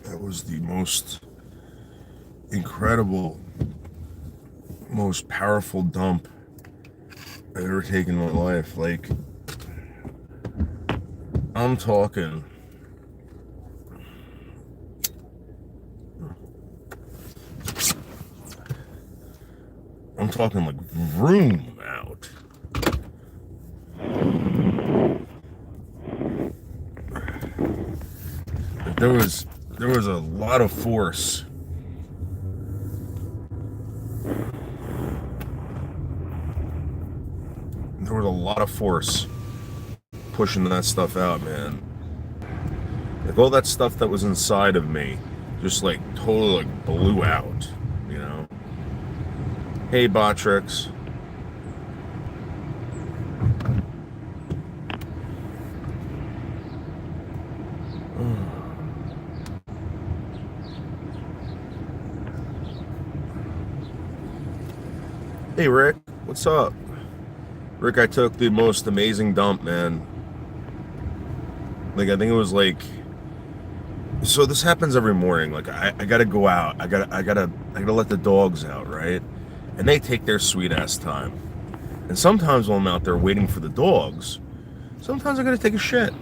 That was the most incredible, most powerful dump I've ever taken in my life. Like, I'm talking. I'm talking like vroom out. Like there was a lot of force. There was a lot of force pushing that stuff out, man. Like all that stuff that was inside of me just like totally like blew out, you know. Hey, Botrix. Hey, Rick. What's up? Rick, I took the most amazing dump, man. Like, I think it was like, so this happens every morning. Like, I gotta go out. I gotta let the dogs out, right? And they take their sweet ass time. And sometimes while I'm out there waiting for the dogs, sometimes I gotta take a shit.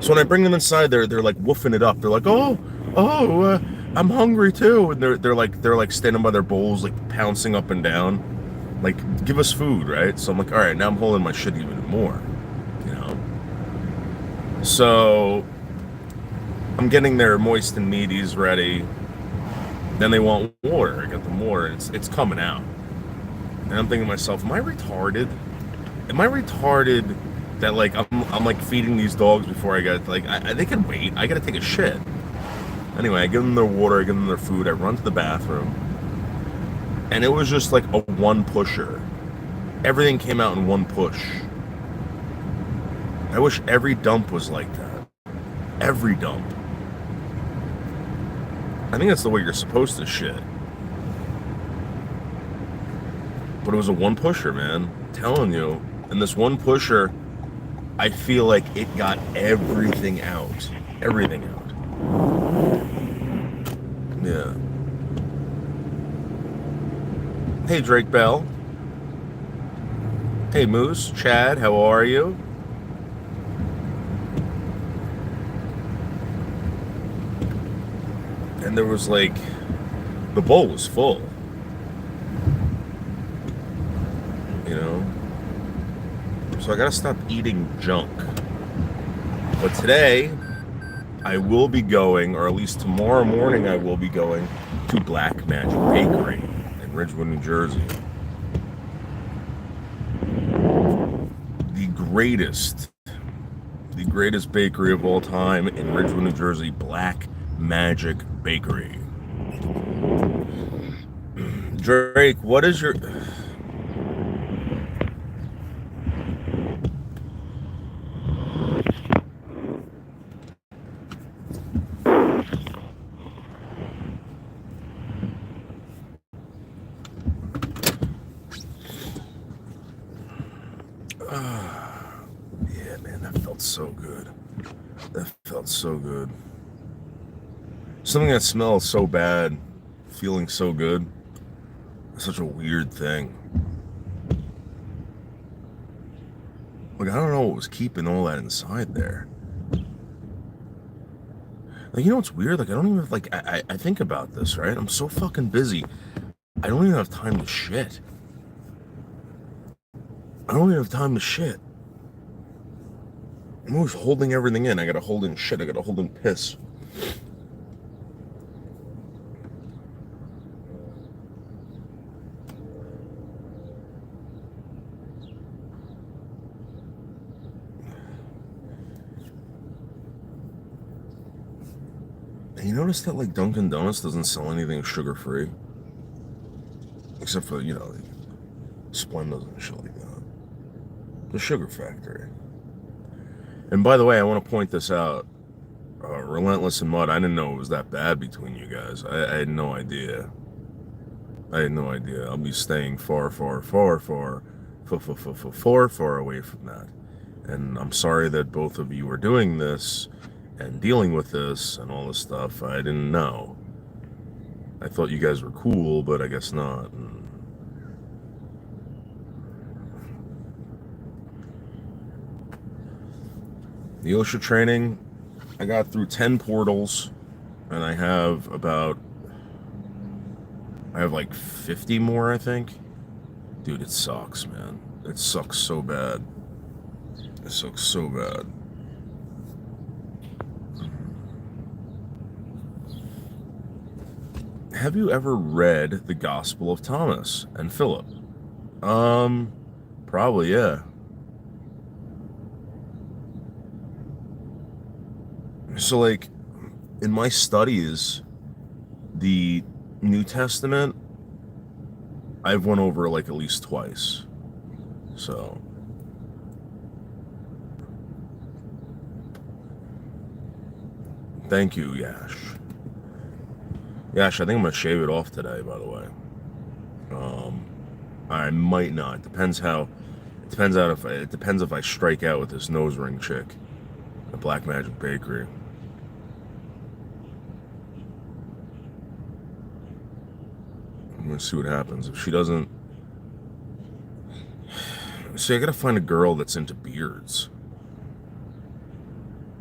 So when I bring them inside, they're like woofing it up. They're like, I'm hungry too, and they're like standing by their bowls, like pouncing up and down, like give us food, right? So I'm like, all right, now I'm holding my shit even more, you know. So I'm getting their moist and meaties ready. Then they want water. I got them water. It's coming out, and I'm thinking to myself, am I retarded? Am I retarded that like I'm like feeding these dogs before I got like they can wait. I gotta take a shit. Anyway, I give them their water, I give them their food, I run to the bathroom, and it was just like a one pusher. Everything came out in one push. I wish every dump was like that. Every dump. I think that's the way you're supposed to shit. But it was a one pusher, man. I'm telling you. And this one pusher, I feel like it got everything out. Everything out. Yeah. Hey, Drake Bell. Hey, Moose. Chad, how are you? And there was like, the bowl was full. You know? So I gotta stop eating junk. But today, I will be going, or at least tomorrow morning I will be going to Black Magic Bakery in Ridgewood, New Jersey. The greatest bakery of all time in Ridgewood, New Jersey, Black Magic Bakery. Drake, what is your... Yeah, man, that felt so good. That felt so good. Something that smells so bad, feeling so good. It's such a weird thing. Like, I don't know what was keeping all that inside there. Like, you know what's weird? Like, I don't even, like, I think about this, right? I'm so fucking busy. I don't even have time to shit. I don't even have time to shit. I'm always holding everything in. I gotta hold in shit. I gotta hold in piss. And you notice that, like, Dunkin' Donuts doesn't sell anything sugar-free? Except for, you know, like, Splendas and shit like that. The Sugar Factory. And by the way, I want to point this out. Relentless and Mud, I didn't know it was that bad between you guys. I had no idea. I had no idea. I'll be staying far away from that. And I'm sorry that both of you are doing this and dealing with this and all this stuff. I didn't know. I thought you guys were cool, but I guess not. The OSHA training, I got through 10 portals, and I have like 50 more, I think. Dude, it sucks, man. It sucks so bad. It sucks so bad. Have you ever read the Gospel of Thomas and Philip? Probably, yeah. So, like, in my studies, the New Testament, I've went over like at least twice. So, thank you, Yash. Yash, I think I'm gonna shave it off today, by the way. I might not. It depends if I strike out with this nose ring chick at Black Magic Bakery. I'm gonna see what happens. If she doesn't, see, I gotta find a girl that's into beards.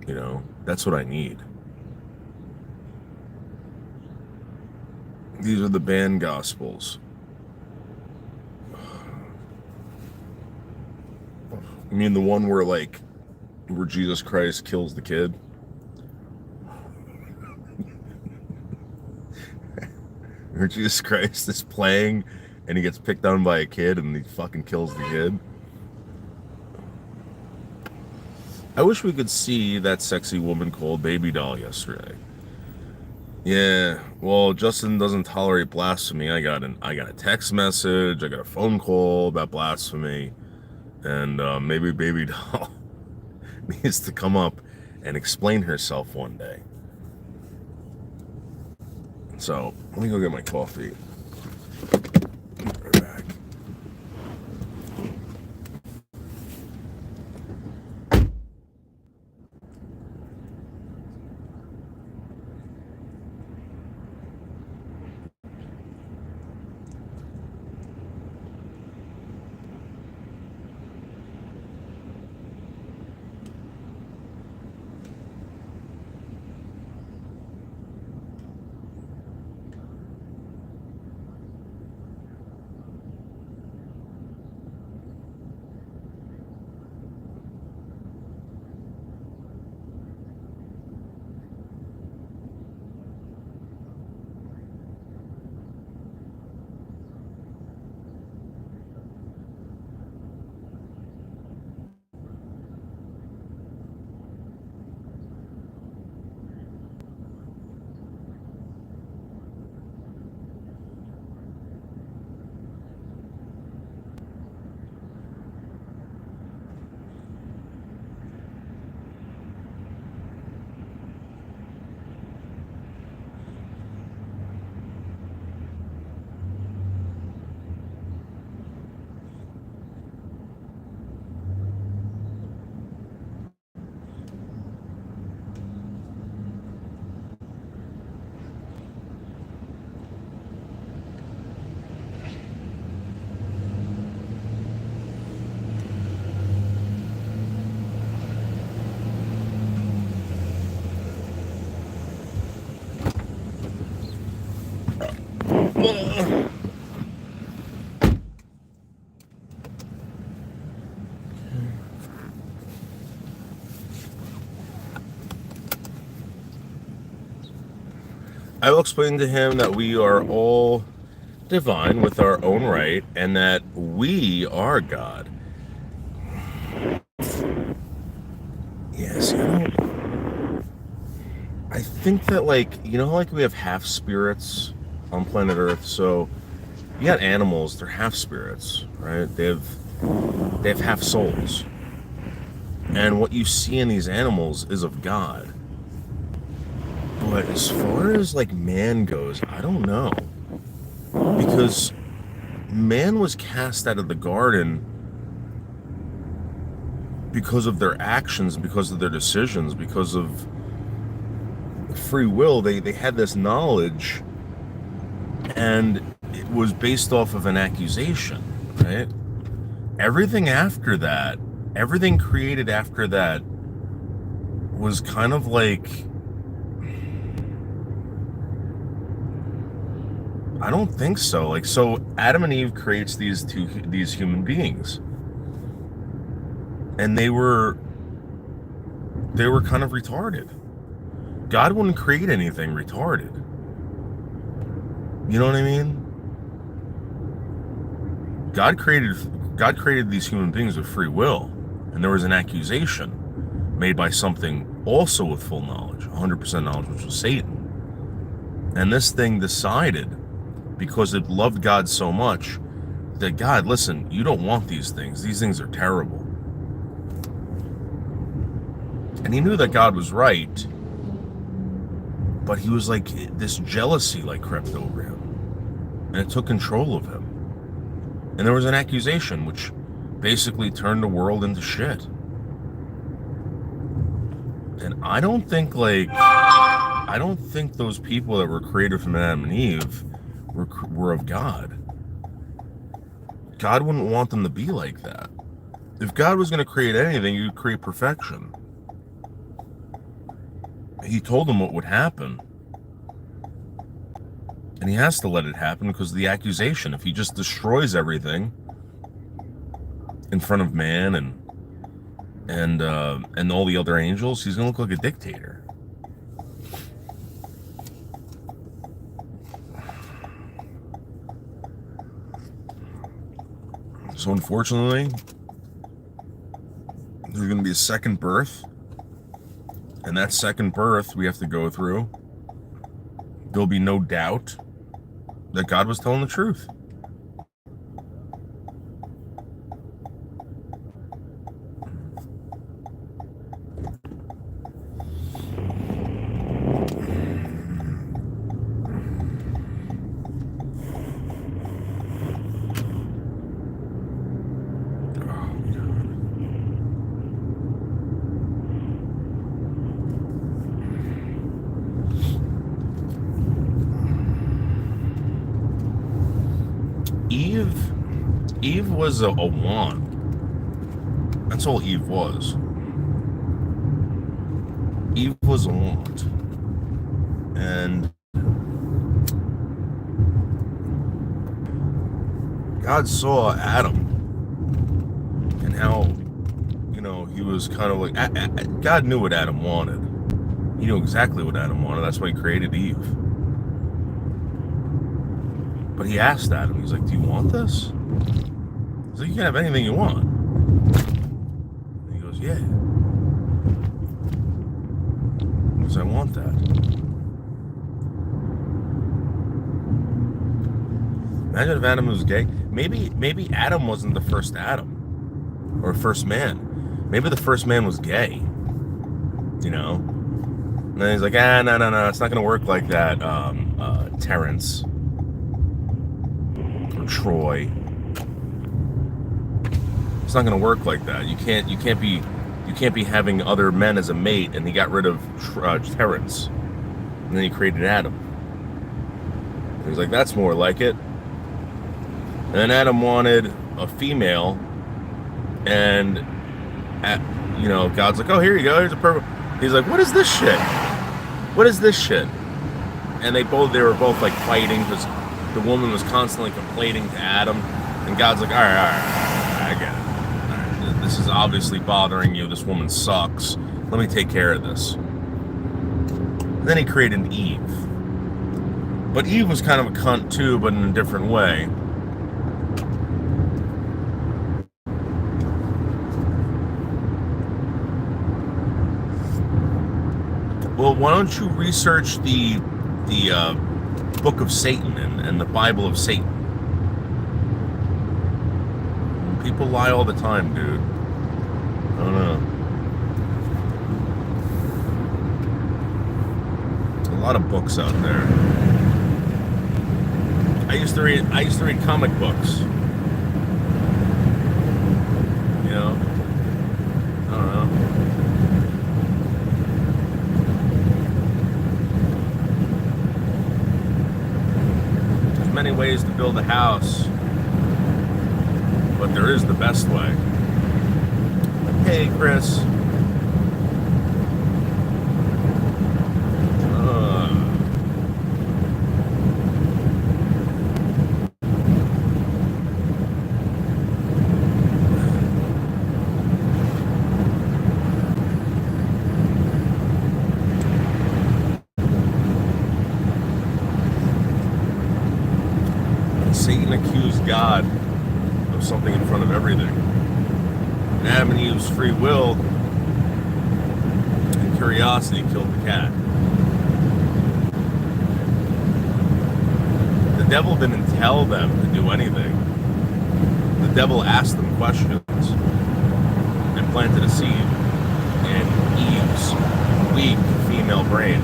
You know, that's what I need. These are the band gospels. You mean the one where Jesus Christ kills the kid? Where Jesus Christ is playing and he gets picked on by a kid and he fucking kills the kid? I wish we could see that sexy woman called Baby Doll yesterday. Yeah, well, Justin doesn't tolerate blasphemy. I got a text message, I got a phone call about blasphemy, and maybe Baby Doll needs to come up and explain herself one day. So, let me go get my coffee. Right back. I will explain to him that we are all divine with our own right and that we are God. Yes, I think that, like, like we have half spirits on planet Earth, so you got animals, they're half spirits, right? They have half souls. And what you see in these animals is of God. But as far as like man goes, I don't know. because man was cast out of the garden because of their actions, because of their decisions, because of free will. They had this knowledge, and it was based off of an accusation, right? Everything after that, everything created after that was kind of like, I don't think so. Like, so Adam and Eve creates these human beings, and they were kind of retarded. God wouldn't create anything retarded. You know what I mean? God created these human beings with free will, and there was an accusation made by something also with full knowledge, 100% knowledge, which was Satan. And this thing decided, because it loved God so much, that God, listen, you don't want these things. These things are terrible. And he knew that God was right, but he was like, this jealousy like crept over him, and it took control of him. And there was an accusation which basically turned the world into shit. And I don't think those people that were created from Adam and Eve were of God. God wouldn't want them to be like that. If God was going to create anything, he would create perfection. He told them what would happen. And he has to let it happen because of the accusation. If he just destroys everything in front of man and all the other angels, he's going to look like a dictator. So unfortunately, there's going to be a second birth. And that second birth we have to go through. There'll be no doubt that God was telling the truth. Eve was a wand. That's all Eve was. Eve was a wand. And God saw Adam and how, he was kind of like, God knew what Adam wanted. He knew exactly what Adam wanted. That's why he created Eve. But he asked Adam, he's like, do you want this? He's like, you can have anything you want. And he goes, yeah. Because I want that. Imagine if Adam was gay. Maybe Adam wasn't the first Adam. Or first man. Maybe the first man was gay. And then he's like, no, it's not going to work like that, Terrence. Or Troy. It's not going to work like that. You can't be having other men as a mate. And he got rid of Terrence, and then he created Adam. And he's like, that's more like it. And then Adam wanted a female, and God's like, oh, here you go. Here's a perfect. He's like, what is this shit? What is this shit? And they were both like fighting because the woman was constantly complaining to Adam, and God's like, all right, I get it. This is obviously bothering you. This woman sucks. Let me take care of this. And then he created Eve. But Eve was kind of a cunt too, but in a different way. Well, why don't you research the Book of Satan and the Bible of Satan? People lie all the time, dude. I don't know. There's a lot of books out there. I used to read comic books. You know, I don't know. There's many ways to build a house, but there is the best way. Hey, Chris. Satan accused God of something in front of everything. And Adam and Eve's free will and curiosity killed the cat. The devil didn't tell them to do anything. The devil asked them questions and planted a seed in Eve's weak female brain.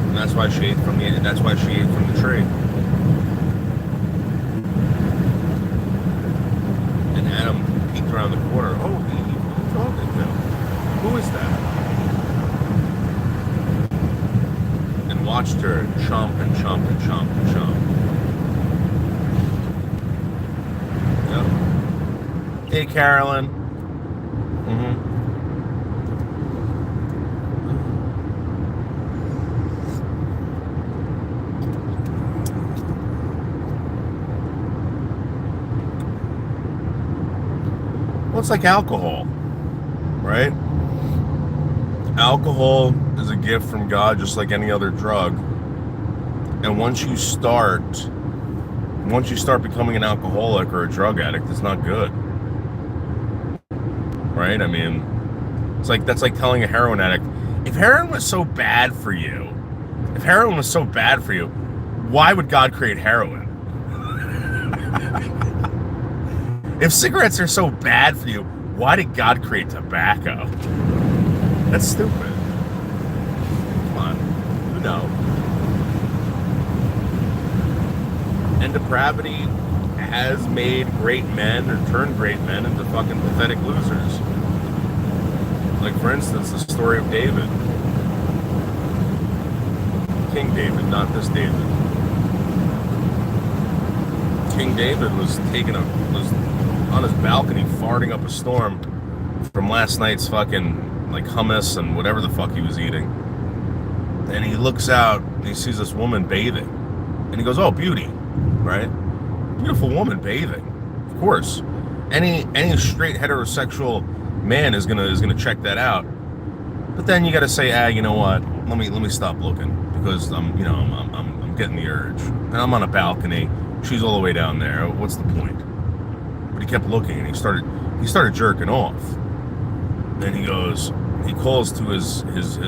And that's why she ate from the tree. Adam peeked around the corner. Oh, Eve, who are you talking to? Who is that? And watched her chomp and chomp and chomp and chomp. Yep. Hey, Carolyn. Well, it's like alcohol, right? Alcohol is a gift from God, just like any other drug. And once you start becoming an alcoholic or a drug addict, it's not good, right? I mean, that's like telling a heroin addict, if heroin was so bad for you, why would God create heroin? If cigarettes are so bad for you, why did God create tobacco? That's stupid. Come on, you know. And depravity has made great men, or turned great men, into fucking pathetic losers. Like, for instance, the story of David. King David, not this David. King David was on his balcony farting up a storm from last night's fucking like hummus and whatever the fuck he was eating. And he looks out and he sees this woman bathing. And he goes, oh, beauty, right? Beautiful woman bathing. Of course. Any straight heterosexual man is gonna check that out. But then you gotta say, you know what? Let me stop looking, because I'm getting the urge. And I'm on a balcony. She's all the way down there. What's the point? But he kept looking, and he started jerking off. Then he calls to his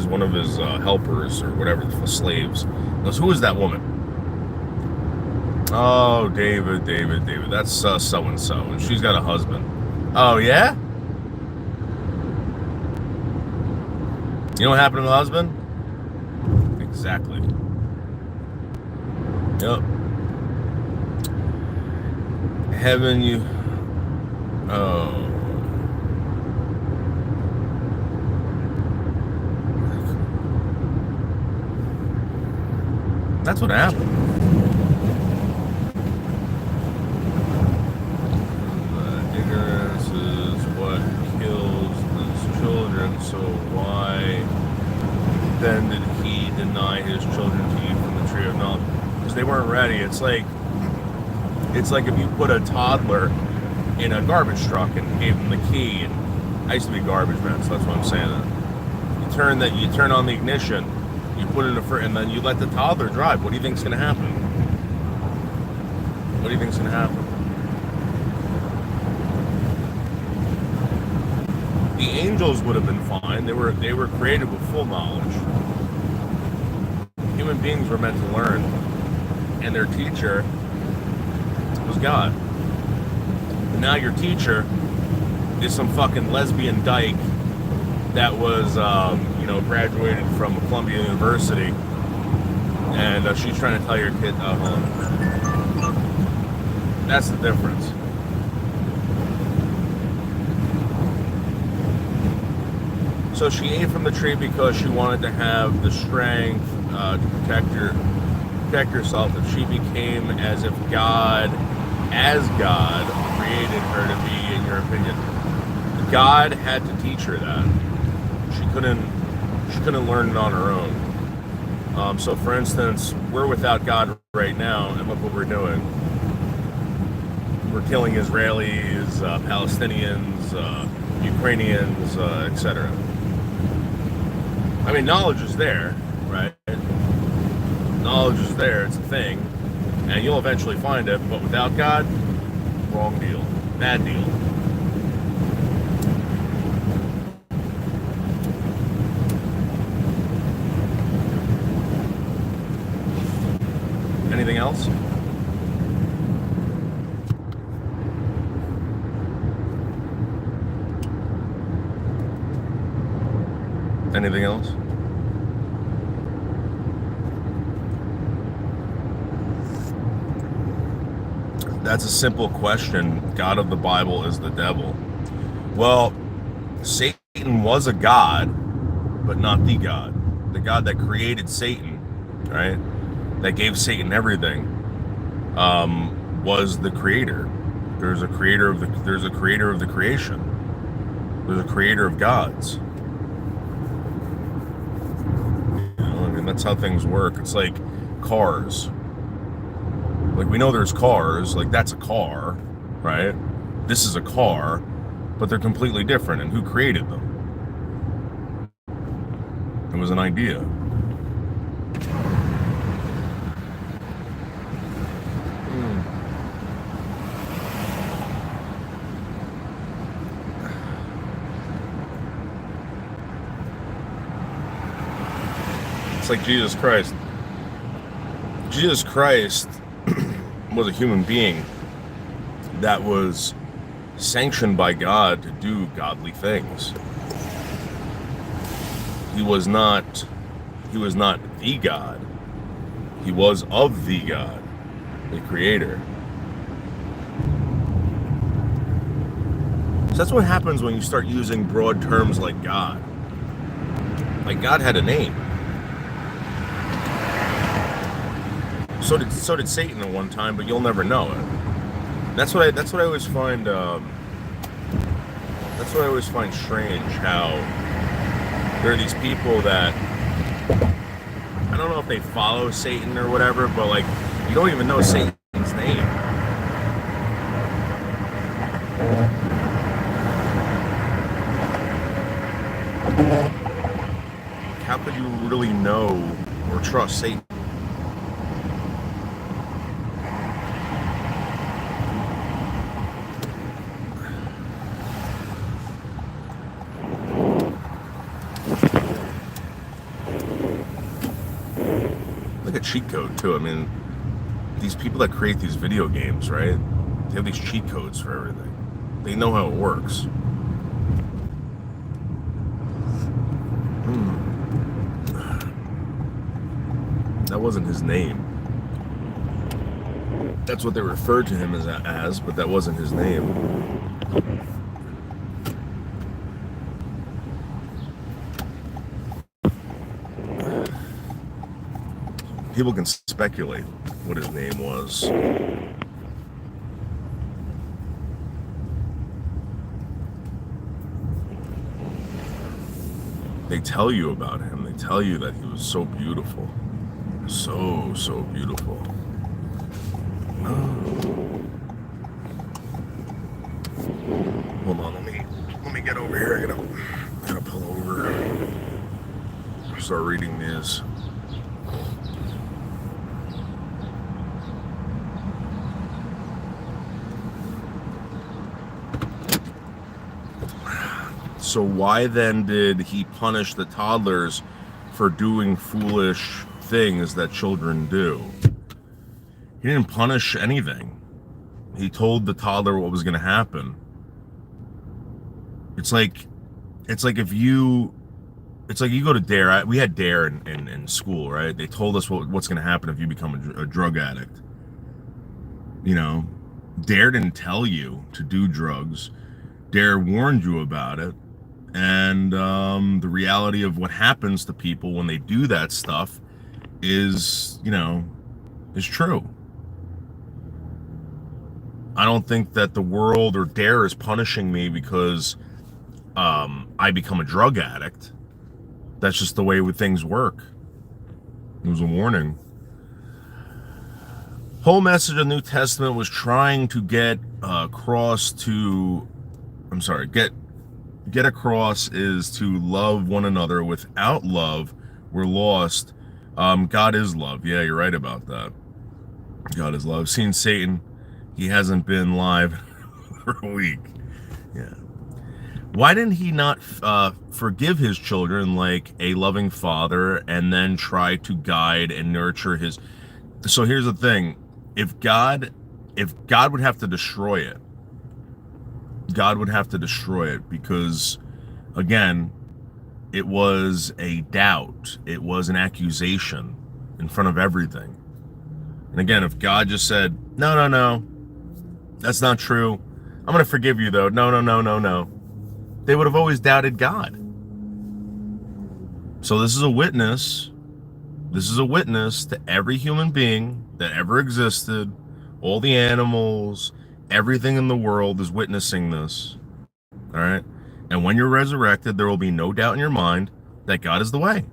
one of his helpers or whatever, slaves. He goes, who is that woman? Oh, David. That's so and so, and she's got a husband. Oh yeah? You know what happened to the husband? Exactly. Yep. Heaven, you. Oh. That's what happened. Ignorance is what kills his children, so why then did he deny his children to eat from the tree of knowledge? Because they weren't ready. It's like if you put a toddler in a garbage truck and gave him the key. And I used to be a garbage man, so that's what I'm saying. You turn on the ignition, you put it in the and then you let the toddler drive. What do you think's going to happen? What do you think's going to happen? The angels would have been fine. They were created with full knowledge. Human beings were meant to learn, and their teacher was God. But now your teacher is some fucking lesbian dyke that was, graduated from Columbia University And she's trying to tell your kid, hold on. That's the difference. So she ate from the tree because she wanted to have the strength to protect herself if she became as if God, created her to be, in your opinion. God had to teach her that. She couldn't learn it on her own. So for instance, we're without God right now, and look what we're doing. We're killing Israelis, Palestinians, Ukrainians, etc. I mean, knowledge is there, right? Knowledge is there, it's a thing, and you'll eventually find it, but without God, wrong deal. Bad deal. Anything else? Anything else? That's a simple question. God of the Bible is the devil. Well, Satan was a god, but not the God. The God that created Satan, right? That gave Satan everything, was the creator. There's a creator of the creation. There's a creator of gods. I mean, that's how things work. It's like cars. Like, we know there's cars, like that's a car, right? This is a car, but they're completely different. And who created them? It was an idea. It's like Jesus Christ. Jesus Christ was a human being that was sanctioned by God to do godly things. He was not the God. He was of the God, the creator. So that's what happens when you start using broad terms like God. Like, God had a name. So did Satan at one time, but you'll never know it. That's what I always find. That's what I always find strange. How there are these people that, I don't know if they follow Satan or whatever, but like, you don't even know Satan's name. How could you really know or trust Satan? Like a cheat code too. I mean, these people that create these video games, right? They have these cheat codes for everything. They know how it works. That wasn't his name. That's what they referred to him as, but that wasn't his name. People can speculate what his name was. They tell you about him. They tell you that he was so beautiful. So beautiful. Hold on, let me get over here. I gotta pull over. Start reading these. So why then did he punish the toddlers for doing foolish things that children do? He didn't punish anything. He told the toddler what was going to happen. It's like if you it's like you go to Dare. We had Dare in school, right? They told us what's going to happen if you become a drug addict. You know, Dare didn't tell you to do drugs. Dare warned you about it. And the reality of what happens to people when they do that stuff is, is true. I don't think that the world or Dare is punishing me because I become a drug addict. That's just the way things work. It was a warning. Whole message of the New Testament was trying to get across is to love one another. Without love, we're lost. God is love. Yeah, you're right about that. God is love. Seen Satan. He hasn't been live for a week. Yeah. Why didn't he not forgive his children like a loving father and then try to guide and nurture his... So here's the thing. If God would have to destroy it, God would have to destroy it because, again, it was a doubt. It was an accusation in front of everything. And again, if God just said, no, that's not true. I'm going to forgive you, though. No. They would have always doubted God. So this is a witness. This is a witness to every human being that ever existed. All the animals, everything in the world is witnessing this. All right? And when you're resurrected, there will be no doubt in your mind that God is the way.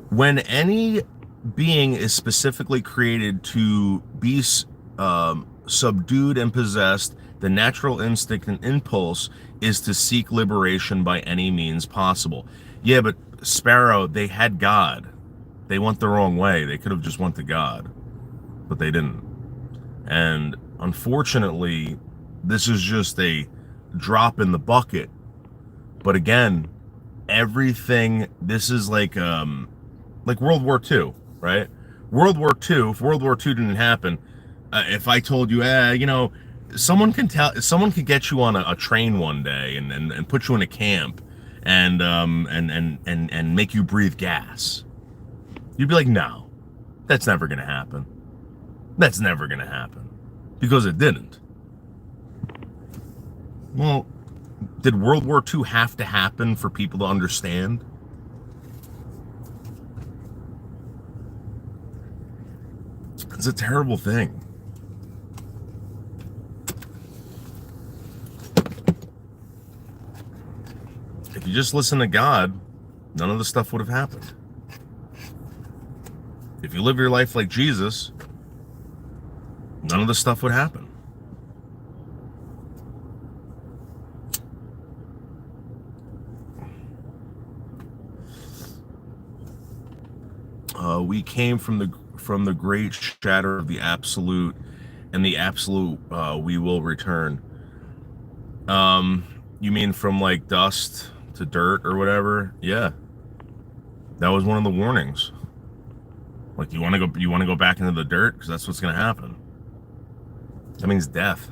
When any being is specifically created to be subdued and possessed, the natural instinct and impulse is to seek liberation by any means possible. Yeah, but Sparrow, they had God. They went the wrong way. They could have just went to God, but they didn't. And unfortunately, this is just a drop in the bucket. But again, everything, this is like World War II, right? World War II, if World War II didn't happen, if I told you, someone could get you on a train one day and put you in a camp and make you breathe gas. You'd be like, no, that's never going to happen. That's never going to happen. Because it didn't. Well, did World War II have to happen for people to understand? It's a terrible thing. If you just listen to God, none of the stuff would have happened. If you live your life like Jesus, none of the stuff would happen. We came from the great shadow of the absolute, and the absolute we will return. You mean from like dust to dirt or whatever? Yeah, that was one of the warnings. Like, you want to go back into the dirt, because that's what's going to happen. That means death.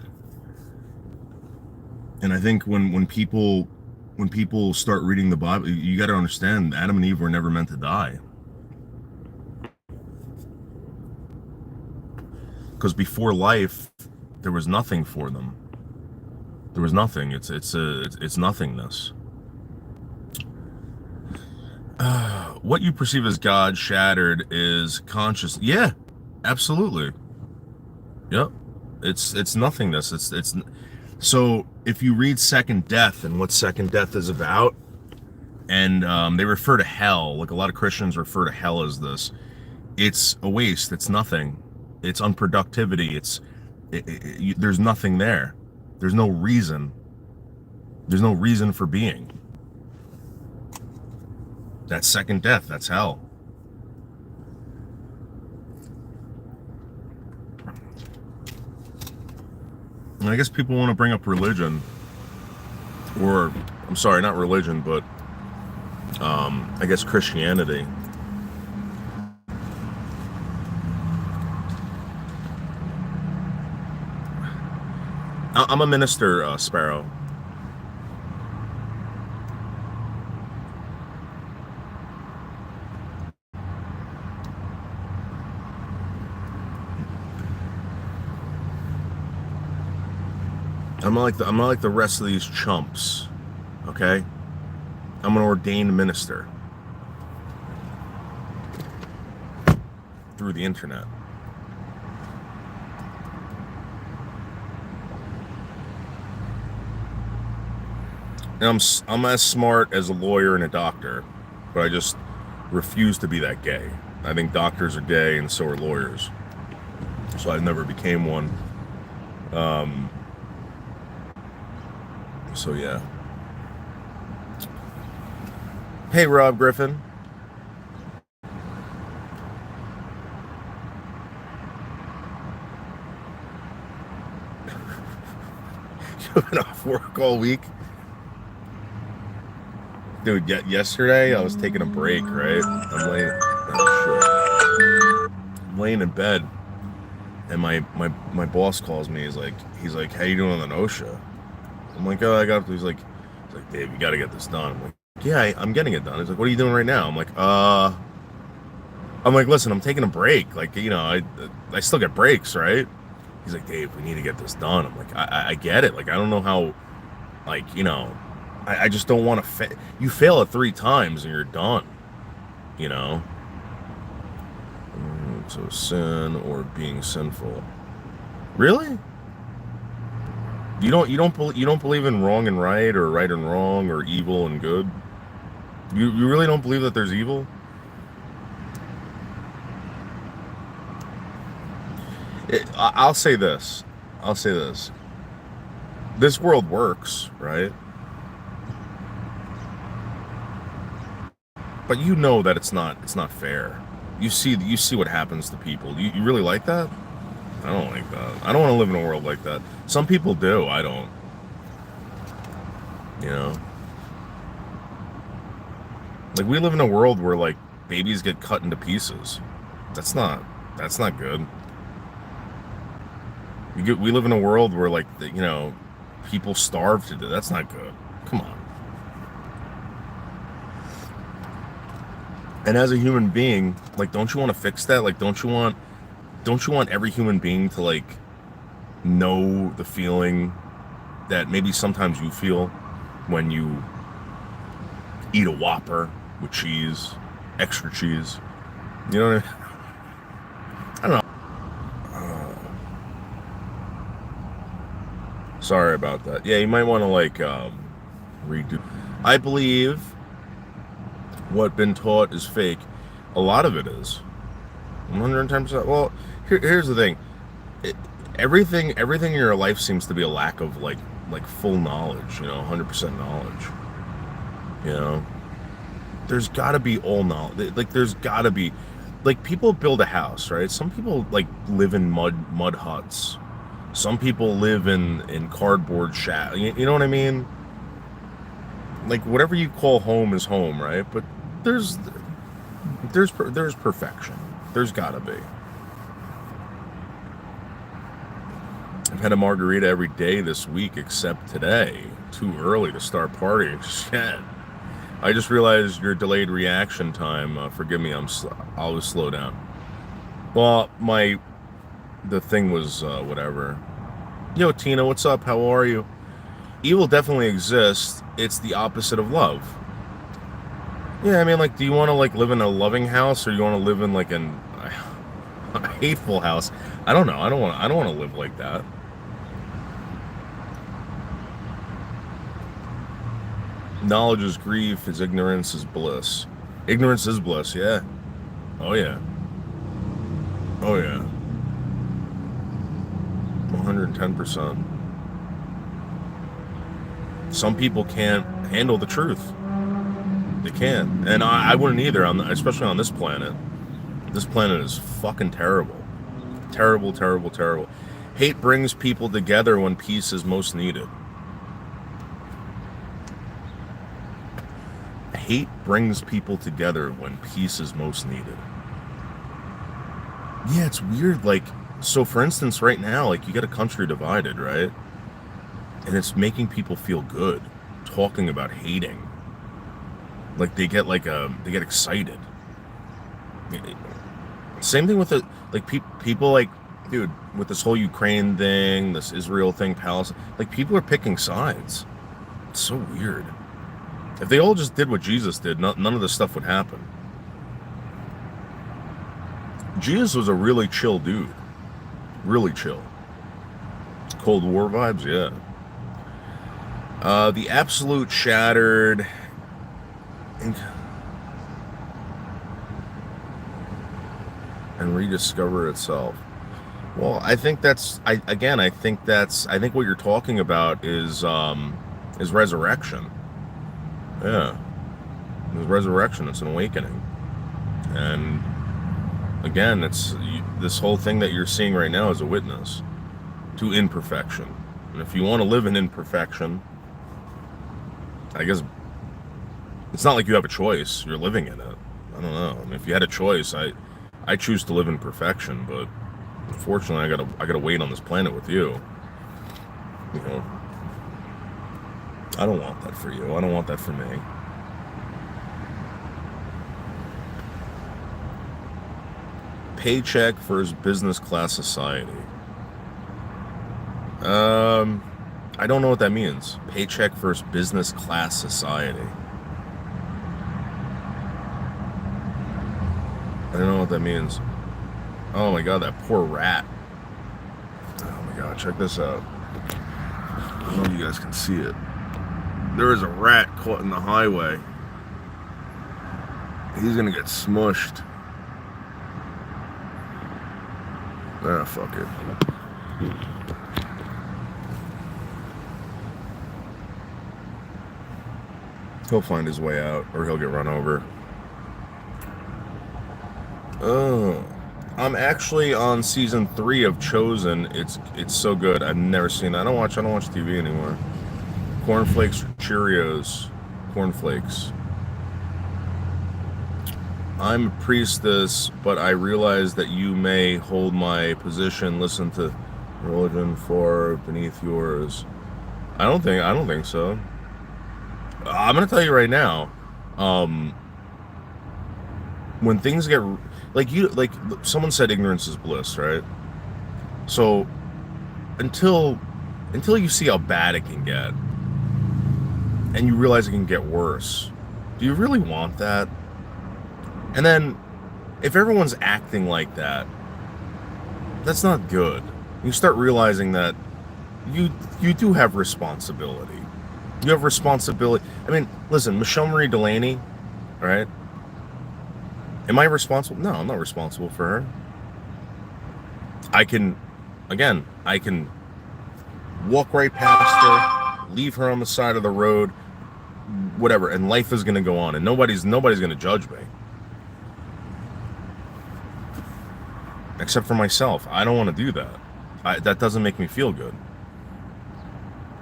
And I think when people start reading the Bible, you got to understand Adam and Eve were never meant to die. Because before life, there was nothing for them. There was nothing. It's nothingness. What you perceive as God shattered is conscious. Yeah, absolutely. Yep. It's nothingness. It's so if you read Second Death and what Second Death is about, and they refer to hell, like a lot of Christians refer to hell as this. It's a waste. It's nothing. It's unproductivity. There's nothing there. There's no reason. There's no reason for being. That's second death. That's hell. And I guess people want to bring up religion, or I'm sorry, not religion, but I guess Christianity. I'm a minister, Sparrow. I'm not like the rest of these chumps. Okay? I'm an ordained minister through the internet. And I'm as smart as a lawyer and a doctor, but I just refuse to be that gay. I think doctors are gay and so are lawyers. So I never became one. Um, so yeah. Hey, Rob Griffin. You've been off work all week? Dude, yesterday I was taking a break, right? I'm laying in bed, and my boss calls me. He's like, how you doing on the OSHA? I'm like, oh, I got. He's like, Dave, you got to get this done. I'm like, yeah, I'm getting it done. He's like, what are you doing right now? I'm like, listen, I'm taking a break. Like, I still get breaks, right? He's like, Dave, we need to get this done. I'm like, I get it. Like, I don't know how, like, I just don't want to. You fail it 3 times and you're done. You know. So sin or being sinful. Really? You don't believe in wrong and right and wrong, or evil and good? You really don't believe that there's evil? I'll say this. I'll say this. This world works, right? But you know that it's not fair. You see what happens to people. You really like that? I don't like that. I don't want to live in a world like that. Some people do. I don't. You know? Like, we live in a world where, like, babies get cut into pieces. That's not good. We live in a world where, like, people starve to death. That's not good. Come on. And as a human being, like, don't you want to fix that? Like, don't you want every human being to, like, know the feeling that maybe sometimes you feel when you eat a Whopper with cheese, extra cheese? You know what I don't know. Sorry about that. Yeah, you might want to, like, redo. I believe what been taught is fake. A lot of it is. 110%. Well, here's the thing. Everything in your life seems to be a lack of, like full knowledge, 100% knowledge. You know? There's got to be all knowledge. Like, there's got to be, like, people build a house, right? Some people, like, live in mud huts. Some people live in cardboard shack. You know what I mean? Like, whatever you call home is home, right? But there's perfection. There's gotta be. I've had a margarita every day this week except today. Too early to start partying. Shit. I just realized your delayed reaction time. Forgive me. I'll just slow down. Well, the thing was whatever. Yo, Tina, what's up? How are you? Evil definitely exists. It's the opposite of love. Yeah, I mean, like, do you want to, like, live in a loving house, or you want to live in, like, a hateful house? I don't know. I don't want to live like that. Knowledge is grief. Is ignorance is bliss. Ignorance is bliss. Yeah. Oh yeah. Oh yeah. 110%. Some people can't handle the truth. They can't, and I wouldn't either. Especially on this planet. This planet is fucking terrible. Terrible, terrible, terrible. Hate brings people together when peace is most needed. Hate brings people together when peace is most needed. Yeah, it's weird. Like, so for instance, right now, like, you got a country divided, right? And it's making people feel good talking about hating. Like, they get excited. Same thing with it. Like, people, like, dude, with this whole Ukraine thing, this Israel thing, Palestine, like people are picking sides. It's so weird. If they all just did what Jesus did, none of this stuff would happen. Jesus was a really chill dude. Really chill. Cold War vibes, yeah. The absolute shattered. And rediscover itself. Well, I think that's. I think what you're talking about is resurrection. Yeah, it's resurrection. It's an awakening, and again, this whole thing that you're seeing right now is a witness to imperfection. And if you want to live in imperfection, I guess it's not like you have a choice. You're living in it. I don't know. I mean, if you had a choice, I choose to live in perfection, but unfortunately, I gotta wait on this planet with you. You know, I don't want that for you. I don't want that for me. Paycheck versus business class society. I don't know what that means. Paycheck versus business class society. I don't know what that means. Oh my god, that poor rat. Oh my god, check this out. I don't know if you guys can see it. There is a rat caught in the highway. He's gonna get smushed. Ah, fuck it. He'll find his way out, or he'll get run over. Oh, I'm actually on season 3 of Chosen. It's so good. I've never seen that. I don't watch TV anymore. Cornflakes or Cheerios? Cornflakes. I'm a priestess, but I realize that you may hold my position. Listen to religion far beneath yours. I don't think so. I'm gonna tell you right now. When things get like someone said, ignorance is bliss, right? So until you see how bad it can get, and you realize it can get worse, do you really want that? And then, if everyone's acting like that, that's not good. You start realizing that you do have responsibility. You have responsibility. I mean, listen, Michelle Marie Delaney, all right? Am I responsible? No, I'm not responsible for her. I can walk right past her, leave her on the side of the road, whatever, and life is going to go on, and nobody's going to judge me. Except for myself. I don't want to do that. That doesn't make me feel good.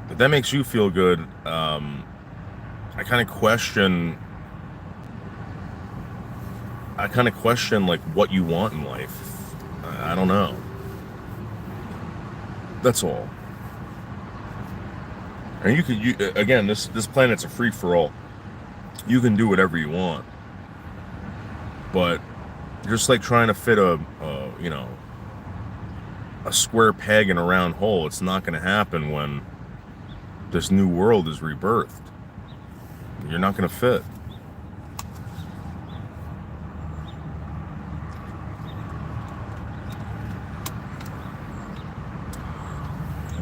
If that makes you feel good, I kind of question like what you want in life. I don't know. That's all. And again, this planet's a free for all. You can do whatever you want, but just like trying to fit a square peg in a round hole, it's not going to happen when this new world is rebirthed. You're not going to fit.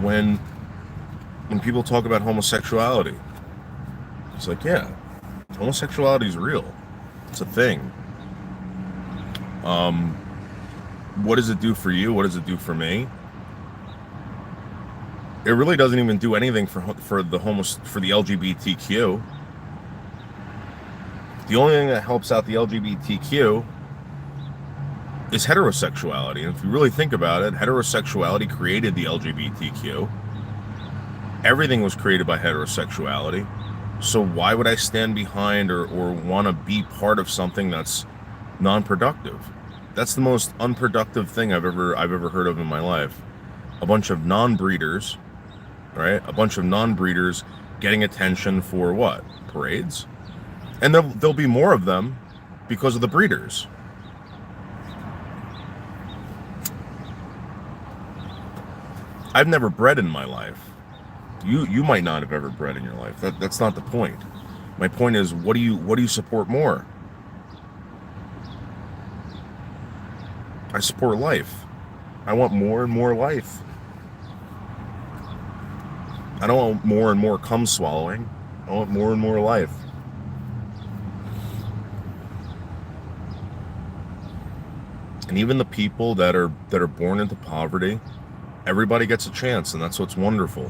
When people talk about homosexuality, it's like, yeah, homosexuality is real. It's a thing. What does it do for you? What does it do for me? It really doesn't even do anything for the LGBTQ. The only thing that helps out the LGBTQ is heterosexuality. And if you really think about it, heterosexuality created the LGBTQ. Everything was created by heterosexuality. So why would I stand behind or want to be part of something that's non-productive? That's the most unproductive thing I've ever heard of in my life. A bunch of non-breeders, right? A bunch of non-breeders getting attention for what? Parades? And there'll be more of them because of the breeders. I've never bred in my life. You might not have ever bred in your life. That's not the point. My point is, what do you support more? I support life. I want more and more life. I don't want more and more cum swallowing. I want more and more life. And even the people that are born into poverty, everybody gets a chance, and that's what's wonderful.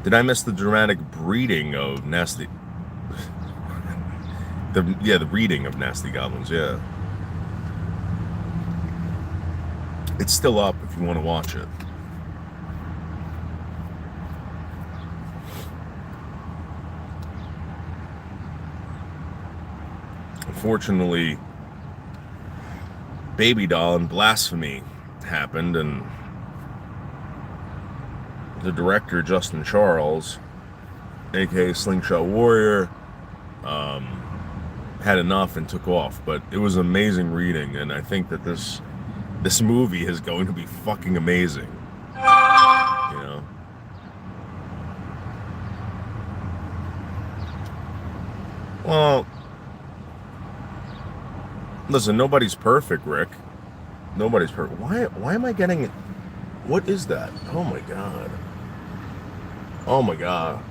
Did I miss the dramatic breeding of nasty? The breeding of nasty goblins. Yeah, it's still up if you want to watch it. Unfortunately, Baby Doll and Blasphemy happened, and the director, Justin Charles, aka Slingshot Warrior, had enough and took off. But it was amazing reading, and I think that this movie is going to be fucking amazing. You know? Well, listen, nobody's perfect, Rick. Nobody's perfect. Why am I getting... What is that? Oh my god. Oh my god.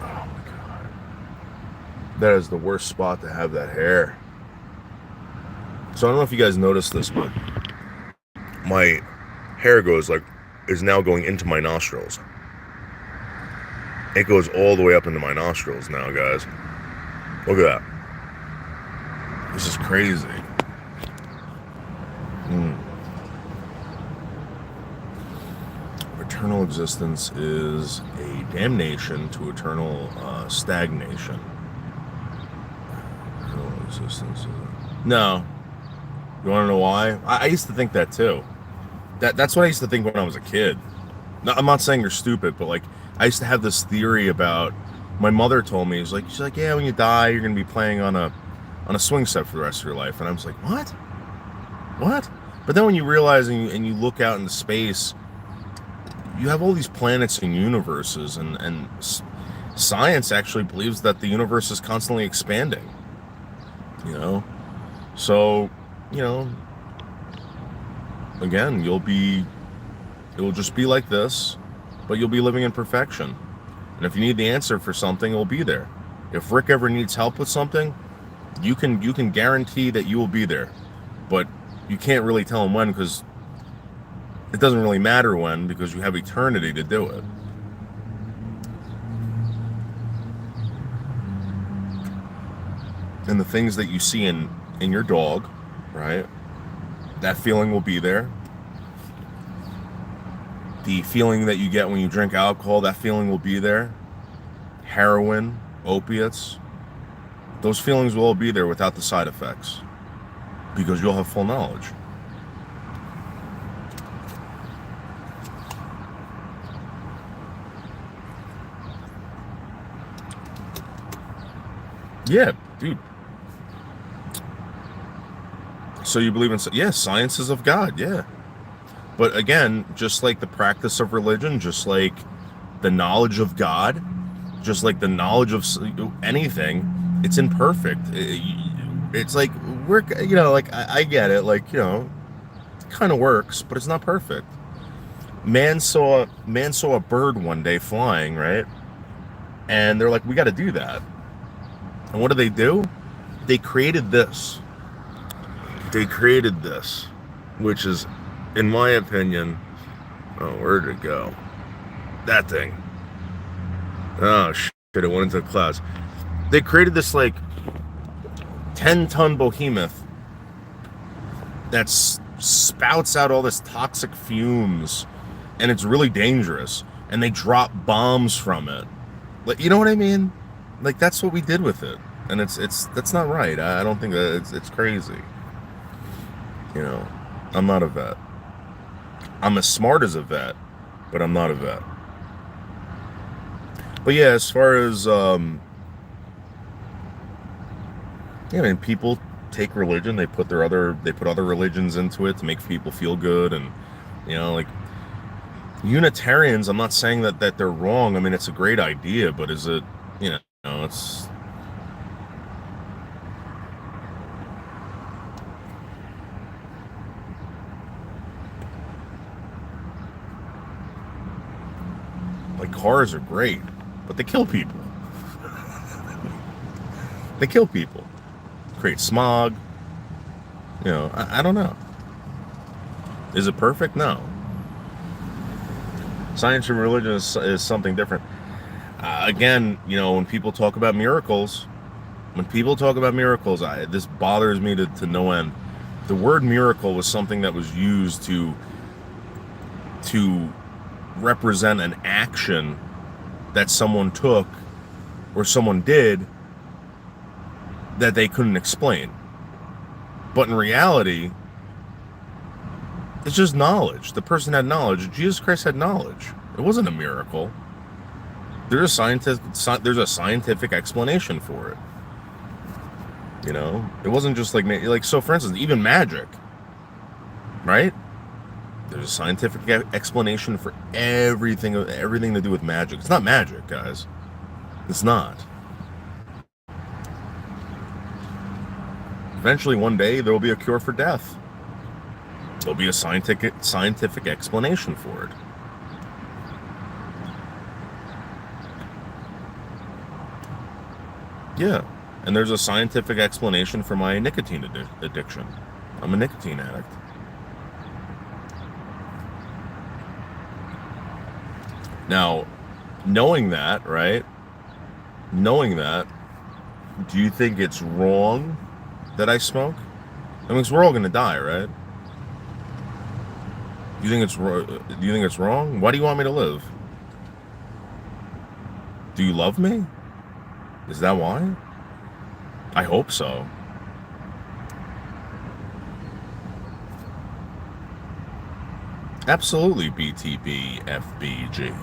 Oh my god. That is the worst spot to have that hair. So I don't know if you guys noticed this, but my hair is now going into my nostrils. It goes all the way up into my nostrils now, guys. Look at that. This is crazy. Eternal existence is a damnation to eternal stagnation. Eternal existence. No. You want to know why? I used to think that too. That's what I used to think when I was a kid. No, I'm not saying you're stupid, but like I used to have this theory about. My mother told me, she's like, yeah, when you die, you're gonna be playing on a swing set for the rest of your life, and I was like, what? But then when you realize and you look out into space, you have all these planets and universes, and science actually believes that the universe is constantly expanding. You know, so again, it will just be like this, but you'll be living in perfection. And if you need the answer for something, it'll be there. If Rick ever needs help with something, you can guarantee that you will be there. But you can't really tell him when, because it doesn't really matter when, because you have eternity to do it. And the things that you see in your dog, right? That feeling will be there. The feeling that you get when you drink alcohol, that feeling will be there. Heroin, opiates, those feelings will all be there without the side effects, because you'll have full knowledge. Yeah, dude. So you believe in... Yeah, science is of God, yeah. But again, just like the practice of religion, just like the knowledge of God, just like the knowledge of anything, it's imperfect. It's like, I get it, it kind of works, but it's not perfect. Man saw a bird one day flying, right? And they're like, we got to do that. And what do? They created this. Which is, in my opinion, where'd it go? That thing. Oh, shit, it went into the clouds. They created this, 10-ton behemoth that spouts out all this toxic fumes, and it's really dangerous, and they drop bombs from it. You know what I mean? That's what we did with it, and that's not right. I don't think that it's crazy. I'm not a vet. I'm as smart as a vet, but I'm not a vet. But yeah, as far as yeah, I mean, people take religion, they put other religions into it to make people feel good, and like Unitarians. I'm not saying that they're wrong. I mean, it's a great idea, but is it, you it's like cars are great, but they kill people. They kill people, create smog. I don't know. Is it perfect? No. Science and religion is something different. Again, when people talk about miracles, this bothers me to no end. The word miracle was something that was used to represent an action that someone took or someone did that they couldn't explain. But in reality, it's just knowledge. The person had knowledge. Jesus Christ had knowledge. It wasn't a miracle. There's a scientific explanation for it. It wasn't just like so. For instance, even magic, right? There's a scientific explanation for everything to do with magic. It's not magic, guys. It's not. Eventually, one day, there will be a cure for death. There'll be a scientific explanation for it. Yeah, and there's a scientific explanation for my nicotine addiction. I'm a nicotine addict. Now, knowing that, right? Knowing that, do you think it's wrong that I smoke? I mean, 'cause we're all gonna die, right? Do you think it's wrong? Why do you want me to live? Do you love me? Is that why? I hope so. Absolutely, BTB FBG.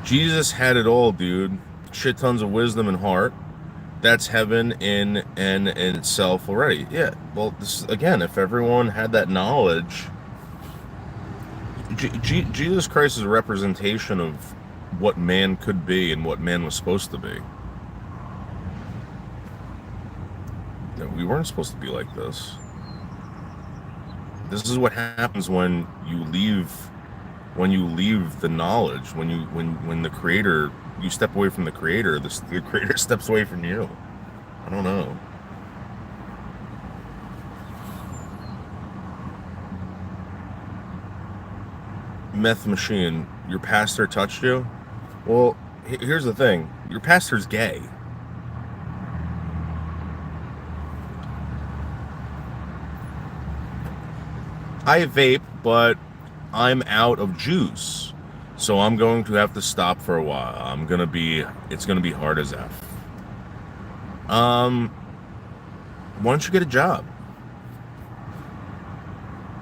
Jesus had it all, dude. Shit tons of wisdom and heart. That's heaven in itself already. Yeah. Well, again, if everyone had that knowledge, Jesus Christ is a representation of what man could be and what man was supposed to be. No, we weren't supposed to be like this. This is what happens when you leave the knowledge, when the creator, you step away from the creator, the creator steps away from you. I don't know. Meth machine, your pastor touched you? Well, here's the thing. Your pastor's gay. I vape, but I'm out of juice. So I'm going to have to stop for a while. It's gonna be hard as F. Why don't you get a job?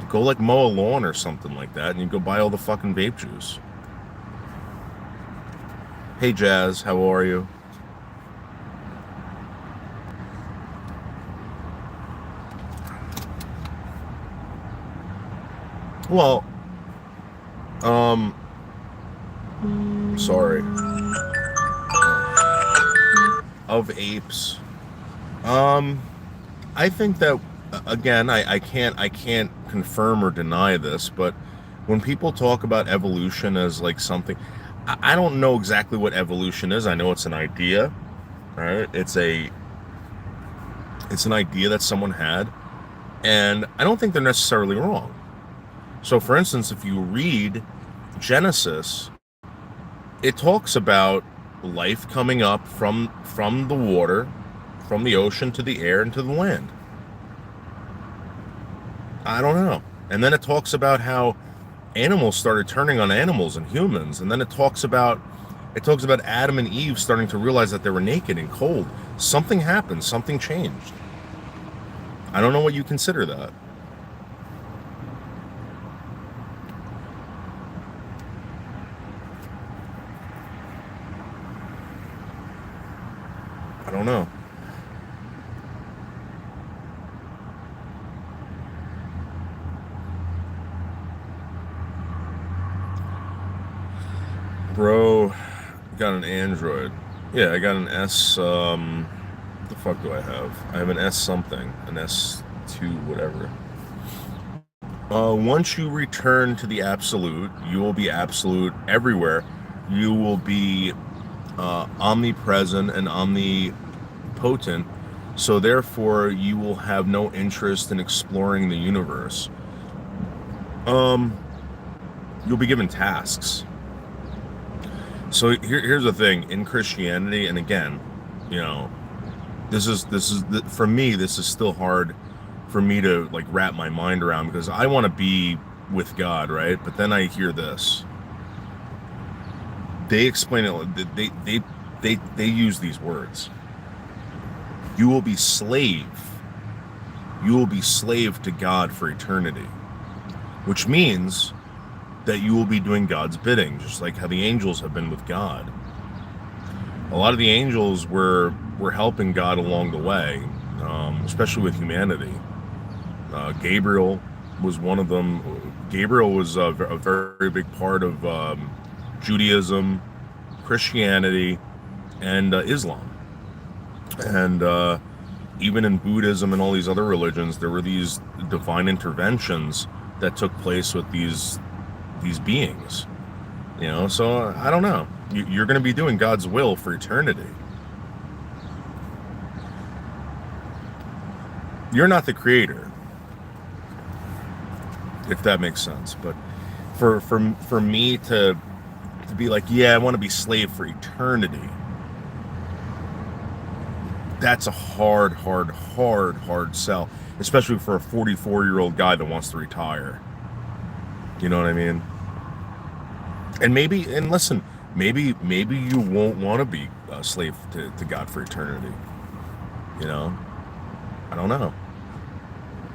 Go mow a lawn or something like that, and you go buy all the fucking vape juice. Hey Jazz, how are you? Well, sorry. Of apes. I think that again, I can't confirm or deny this, but when people talk about evolution as something, I don't know exactly what evolution is. I know it's an idea, right? It's an idea that someone had, and I don't think they're necessarily wrong. So, for instance, if you read Genesis, it talks about life coming up from the water, from the ocean to the air and to the land. I don't know. And then it talks about how animals started turning on animals and humans, and then it talks about Adam and Eve starting to realize that they were naked and cold. Something happened, something changed. I don't know what you consider that. don't know. Bro, got an Android. Yeah, I got an S. What the fuck do I have? I have an S something, an S2, whatever. Once you return to the absolute, you will be absolute everywhere. You will be omnipresent and omnipotent. So therefore, you will have no interest in exploring the universe. Um, you'll be given tasks. So here's the thing in Christianity, and again, you know, this is for me. This is still hard for me to like wrap my mind around because I want to be with God, right? But then I hear this. They explain it. They use these words. You will be slave. You will be slave to God for eternity, which means that you will be doing God's bidding, just like how the angels have been with God. A lot of the angels were helping God along the way, especially with humanity. Gabriel was one of them. Gabriel was a very big part of Judaism, Christianity, and Islam. And even in Buddhism and all these other religions, there were these divine interventions that took place with these beings. You know, so I don't know. You're going to be doing God's will for eternity. You're not the creator, if that makes sense. But for me to be like, yeah, I want to be slave for eternity. That's a hard sell, especially for a 44-year-old guy that wants to retire. You know what I mean? And listen, maybe you won't want to be a slave to God for eternity. You know, I don't know.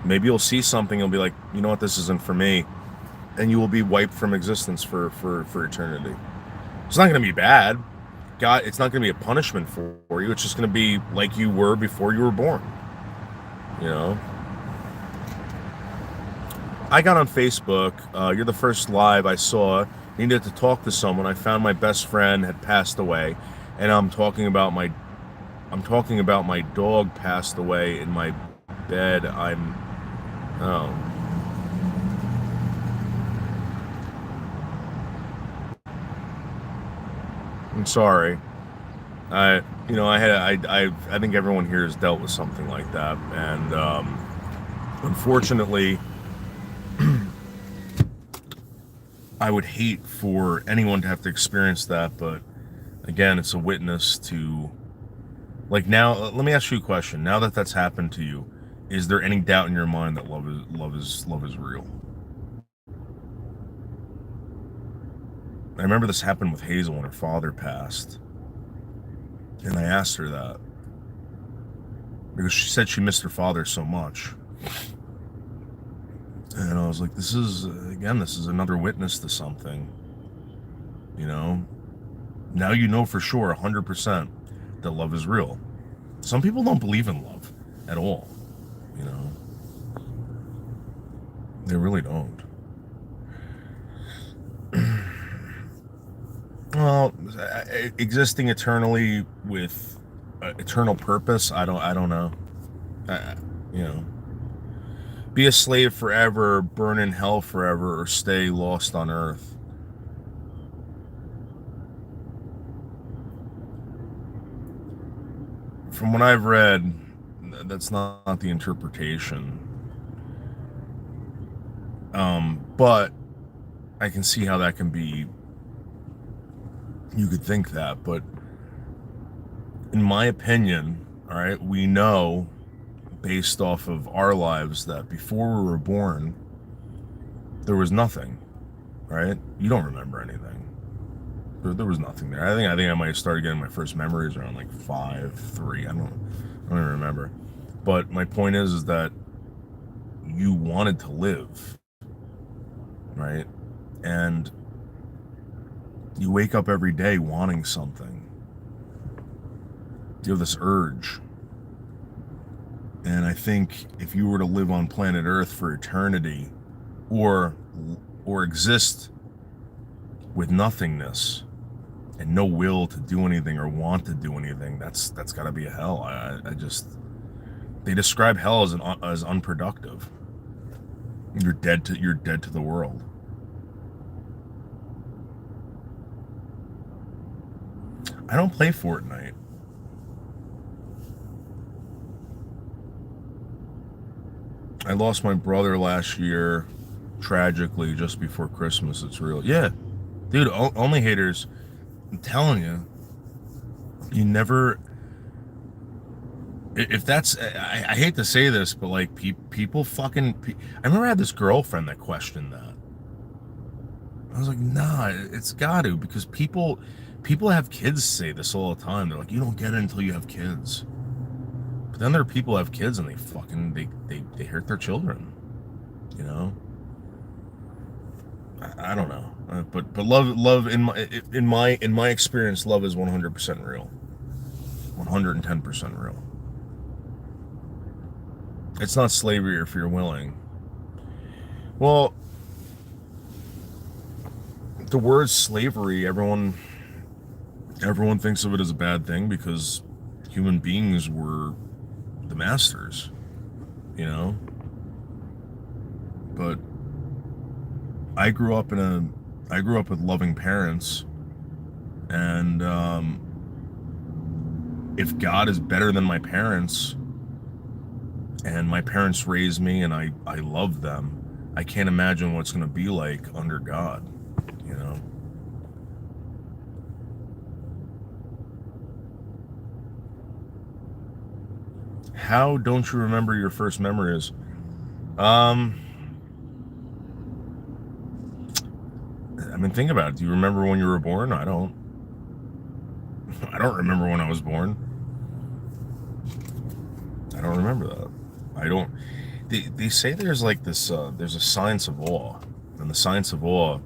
Maybe you'll see something, you'll be like, you know what, this isn't for me, and you will be wiped from existence for eternity. It's not going to be bad. God, it's not going to be a punishment for you. It's just going to be like you were before you were born. You know. I got on Facebook. You're the first live I saw. Needed to talk to someone. I found my best friend had passed away, and I'm talking about my dog passed away in my bed. Oh. I'm sorry. I think everyone here has dealt with something like that, and unfortunately, I would hate for anyone to have to experience that. But again, it's a witness to, like, now. Let me ask you a question. Now that that's happened to you, is there any doubt in your mind that love is real? I remember this happened with Hazel when her father passed. And I asked her that because she said she missed her father so much. And I was like, this is another witness to something. You know? Now you know for sure, 100%, that love is real. Some people don't believe in love at all. You know? They really don't. Well, existing eternally with eternal purpose, I don't know. You know, be a slave forever, burn in hell forever, or stay lost on earth. From what I've read, that's not the interpretation. But I can see how that can be. You could think that, but in my opinion, all right, we know based off of our lives that before we were born, there was nothing, right? You don't remember anything. There was nothing there. I think I might have started getting my first memories around like 5, 3. I don't even remember. But my point is that you wanted to live, right? And you wake up every day wanting something. You have this urge. And I think if you were to live on planet Earth for eternity, or exist with nothingness and no will to do anything or want to do anything, that's got to be a hell. I just, they describe hell as unproductive. You're dead to the world. I don't play Fortnite. I lost my brother last year, tragically, just before Christmas. It's real. Yeah, dude, only haters. I'm telling you, you never. If that's, I hate to say this, but like people fucking. I remember I had this girlfriend that questioned that. I was like, nah, it's got to, because people have kids say this all the time. They're like, you don't get it until you have kids. But then there are people who have kids and they hurt their children. You know. I don't know, but love in my experience, love is 100% real, 110% real. It's not slavery if you're willing. Well, the word slavery, everyone thinks of it as a bad thing because human beings were the masters, you know. But I grew up with loving parents, and if God is better than my parents, and my parents raised me and I love them, I can't imagine what it's going to be like under God, you know. How don't you remember your first memories? I mean, think about it. Do you remember when you were born? I don't. I don't remember when I was born. I don't remember that. I don't. They say there's like this. There's a science of awe, and the science of awe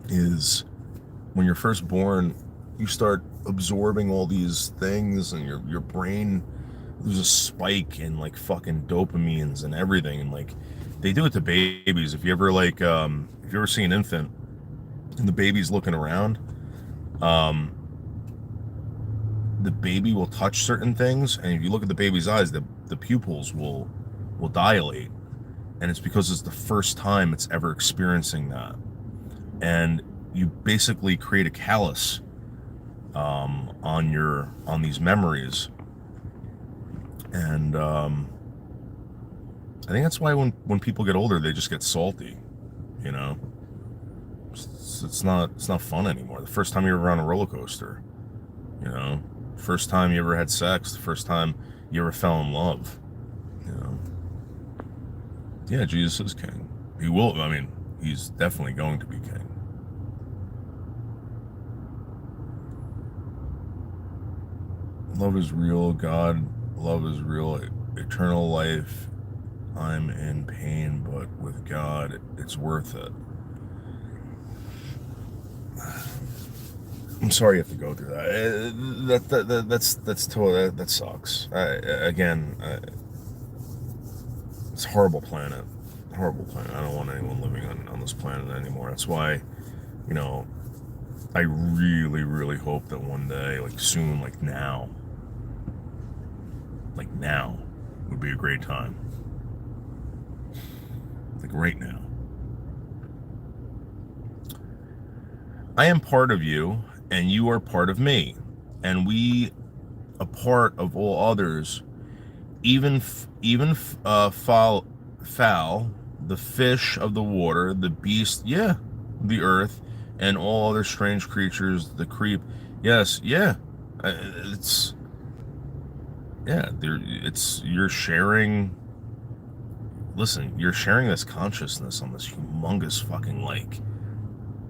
is when you're first born, you start absorbing all these things, and your brain loses a spike in like fucking dopamines and everything, and like they do it to babies. If you ever if you ever see an infant and the baby's looking around, the baby will touch certain things, and if you look at the baby's eyes, the pupils will dilate, and it's because it's the first time it's ever experiencing that, and you basically create a callus on these memories, and I think that's why when people get older, they just get salty, you know. It's not fun anymore. The first time you were on a roller coaster, you know, first time you ever had sex, the first time you ever fell in love, you know. Yeah, Jesus is king. He will. I mean, he's definitely going to be king. Love is real. God, love is real. Eternal life. I'm in pain, but with God, it's worth it. I'm sorry you have to go through that. That's totally, that sucks. It's a horrible planet. Horrible planet. I don't want anyone living on this planet anymore. That's why, you know, I really, really hope that one day, like soon, like now would be a great time. Like right now. I am part of you, and you are part of me, and we a part of all others, even fowl, the fish of the water, the beast, yeah, the earth, and all other strange creatures, the creep. Yes, yeah, it's yeah. You're sharing. Listen, you're sharing this consciousness on this humongous fucking lake.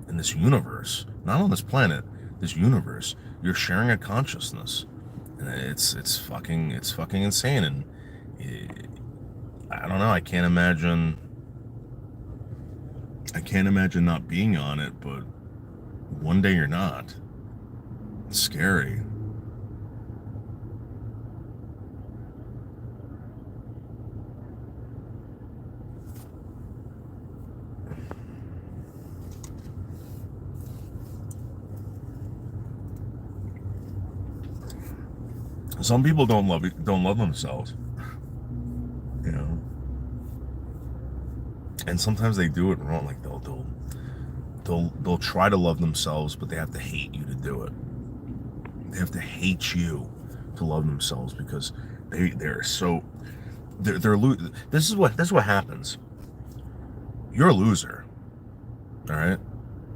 In this universe, not on this planet, this universe, you're sharing a consciousness, and it's fucking insane. And I don't know. I can't imagine not being on it, but one day you're not. It's scary. Some people don't love themselves, you know, and sometimes they do it wrong. Like they'll try to love themselves, but they have to hate you to do it. They have to hate you to love themselves because they're so they're this is what happens. You're a loser, all right?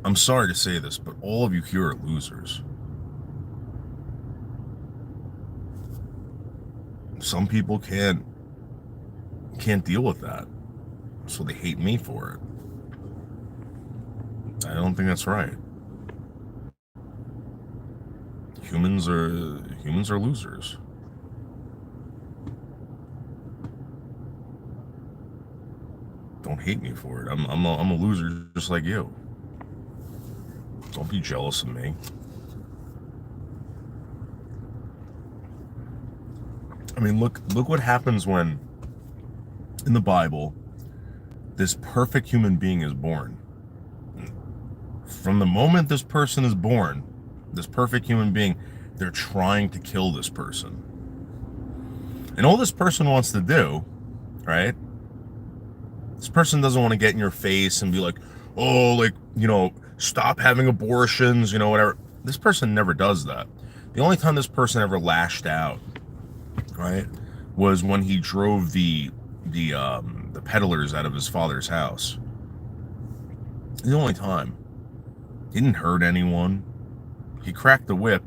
I'm sorry to say this, but all of you here are losers. Some people can't deal with that, so they hate me for it. I don't think that's right. Humans are losers. Don't hate me for it. I'm a loser just like you. Don't be jealous of me. I mean, look what happens when in the Bible this perfect human being is born. From the moment this person is born, this perfect human being, they're trying to kill this person. And all this person wants to do, right? This person doesn't want to get in your face and be like, oh, like, you know, stop having abortions, you know, whatever. This person never does that. The only time this person ever lashed out, right, was when he drove the peddlers out of his father's house. The only time. He didn't hurt anyone. He cracked the whip.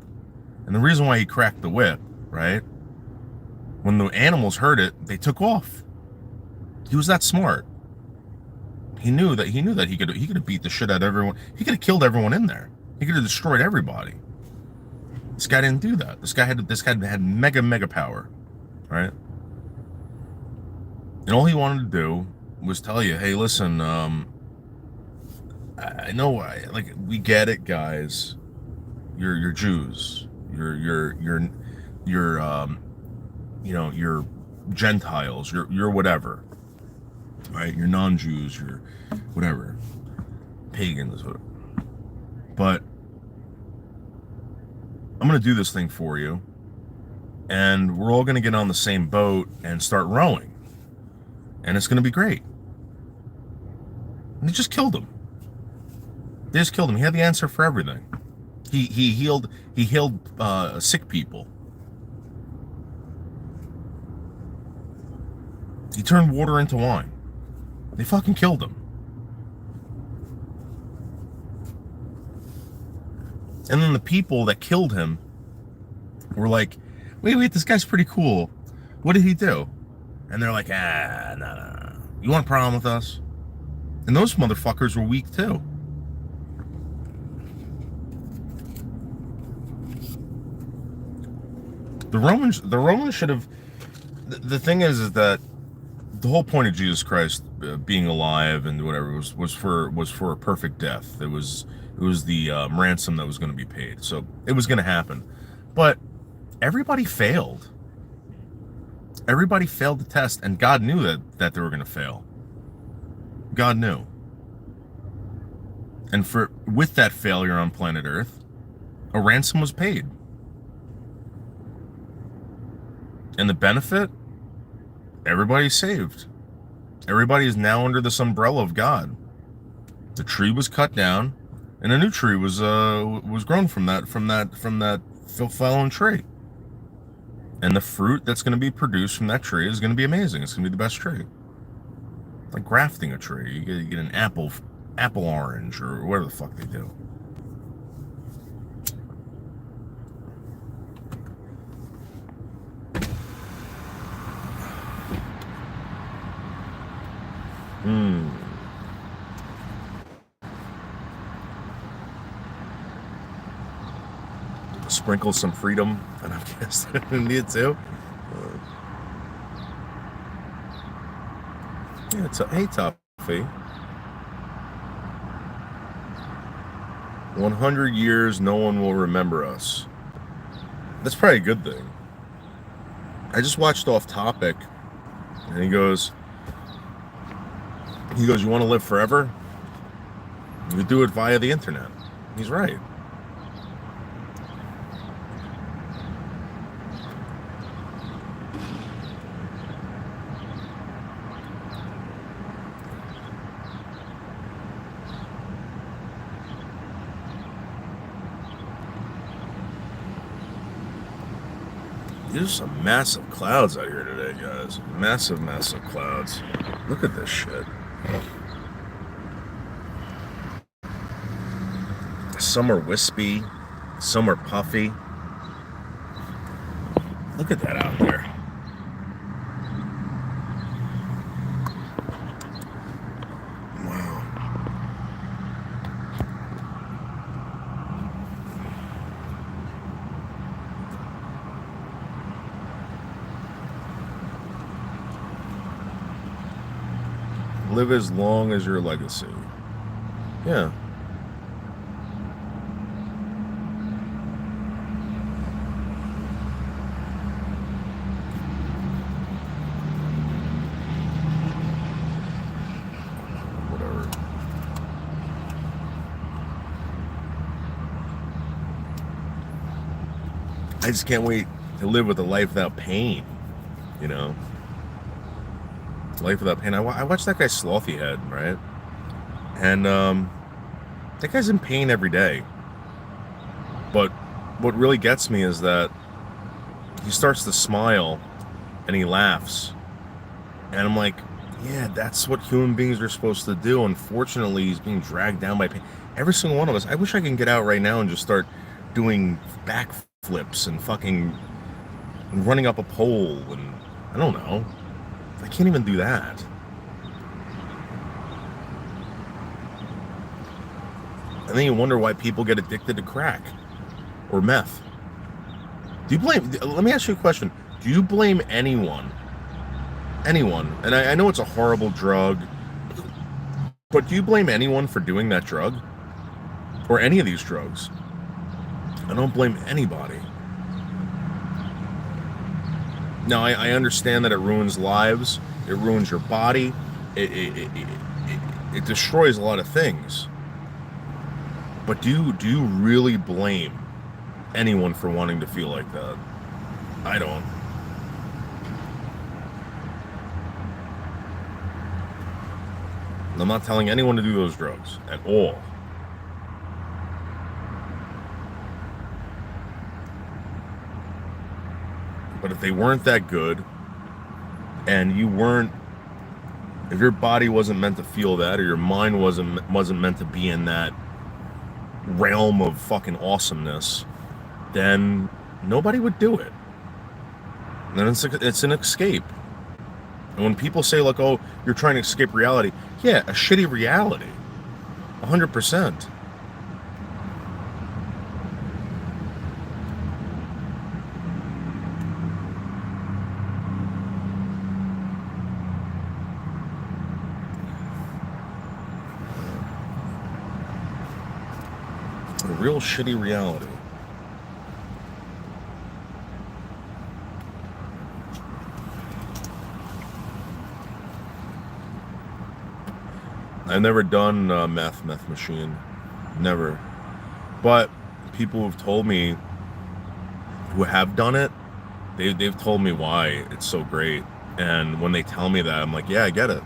And the reason why he cracked the whip, right, when the animals heard it, they took off. He was that smart. He knew that he could have beat the shit out of everyone. He could have killed everyone in there. He could have destroyed everybody. This guy didn't do that. This guy had mega power, right? And all he wanted to do was tell you, hey, listen, I know, like, we get it, guys. You're Jews. You're you know, you're Gentiles. You're whatever, right? You're non-Jews. You're whatever, pagans. But I'm gonna do this thing for you, and we're all gonna get on the same boat and start rowing, and it's gonna be great. And they just killed him. They just killed him. He had the answer for everything. He healed sick people. He turned water into wine. They fucking killed him. And then the people that killed him were like, wait, this guy's pretty cool. What did he do? And they're like, no. You want a problem with us? And those motherfuckers were weak too. The Romans should have. The thing is that the whole point of Jesus Christ being alive and whatever was for a perfect death. It was the ransom that was going to be paid. So it was going to happen, but everybody failed. Everybody failed the test, and God knew that they were going to fail. God knew, and with that failure on planet Earth, a ransom was paid. And the benefit, everybody's saved. Everybody is now under this umbrella of God. The tree was cut down, and a new tree was grown from that fallen tree. And the fruit that's going to be produced from that tree is going to be amazing. It's going to be the best tree. Like grafting a tree, you get an apple orange or whatever the fuck they do. Sprinkle some freedom, and I guess I need to. Yeah, hey, Toffee. 100 years, no one will remember us. That's probably a good thing. I just watched Off Topic, and he goes, you want to live forever? You do it via the internet. He's right. There's some massive clouds out here today, guys. Massive, massive clouds. Look at this shit. Some are wispy, some are puffy. Look at that out there. Wow. Live as long as your legacy. Yeah. Whatever. I just can't wait to live with a life without pain, you know? Life without pain. I watched that guy Slothy Head, right? And that guy's in pain every day. But what really gets me is that he starts to smile and he laughs. And I'm like, yeah, that's what human beings are supposed to do. Unfortunately, he's being dragged down by pain. Every single one of us. I wish I can get out right now and just start doing backflips and fucking running up a pole and I don't know. I can't even do that. And then you wonder why people get addicted to crack or meth. Do you blame, let me ask you a question. Do you blame anyone? Anyone, and I know it's a horrible drug, but do you blame anyone for doing that drug? Or any of these drugs? I don't blame anybody. Now, I understand that it ruins lives, it ruins your body, it destroys a lot of things. But do you really blame anyone for wanting to feel like that? I don't. I'm not telling anyone to do those drugs at all. But if they weren't that good, and you weren't, if your body wasn't meant to feel that, or your mind wasn't meant to be in that realm of fucking awesomeness, then nobody would do it. And then it's an escape. And when people say like, "Oh, you're trying to escape reality," yeah, a shitty reality, 100%. A real shitty reality. I've never done meth machine, never. But people who've told me, who have done it, they've told me why it's so great. And when they tell me that, I'm like, yeah, I get it.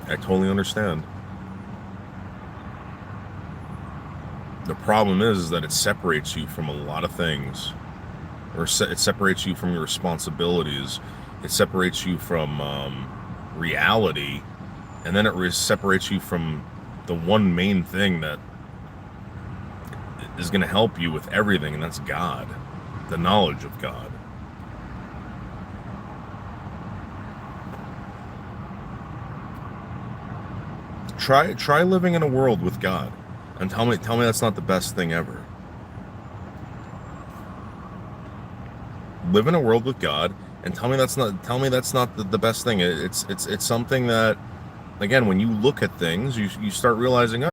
I totally understand. The problem is that it separates you from a lot of things, or it separates you from your responsibilities. It separates you from reality. And then it separates you from the one main thing that is going to help you with everything, and that's God, the knowledge of God. Try living in a world with God, and tell me that's not the best thing ever. Live in a world with God, and tell me that's not the best thing. It's something that, again, when you look at things, you start realizing, oh,